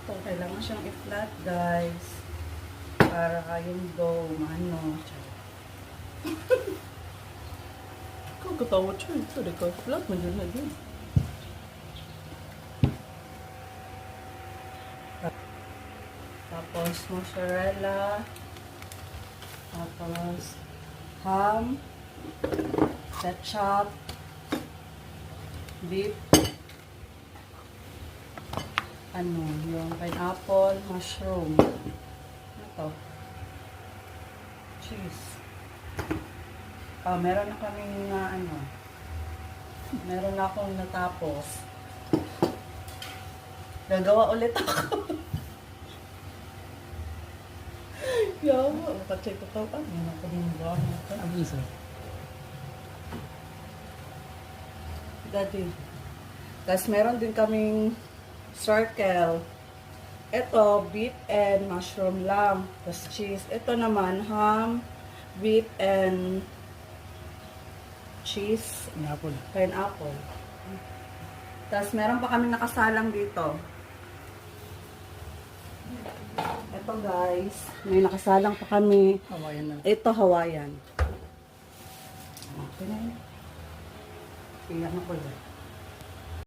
Ito, kailangan siyang i-flat, guys. Para kayong dough, ano. Kagatawa siya. Ito, flat man dyan na dyan. Tapos, mozzarella. Tapos, ham. Ketchup. Beef. Ano, yung pineapple, mushroom. Ano to? Cheese. Meron na kaming ano. Meron na akong natapos. Gagawa ulit ako. Yawa, makacheck ko ito. Ano na kaming gawa nito? Ang isa. Daddy. Tapos meron din kaming circle. Ito, beef and mushroom lang. Tapos cheese. Ito naman, ham, beef and cheese, Pineapple. pineapple. Tapos meron pa kami nakasalang dito. Ito guys, may nakasalang pa kami. Hawaiian na. Ito Hawaiian. Okay na yun. Iyak na ko yun.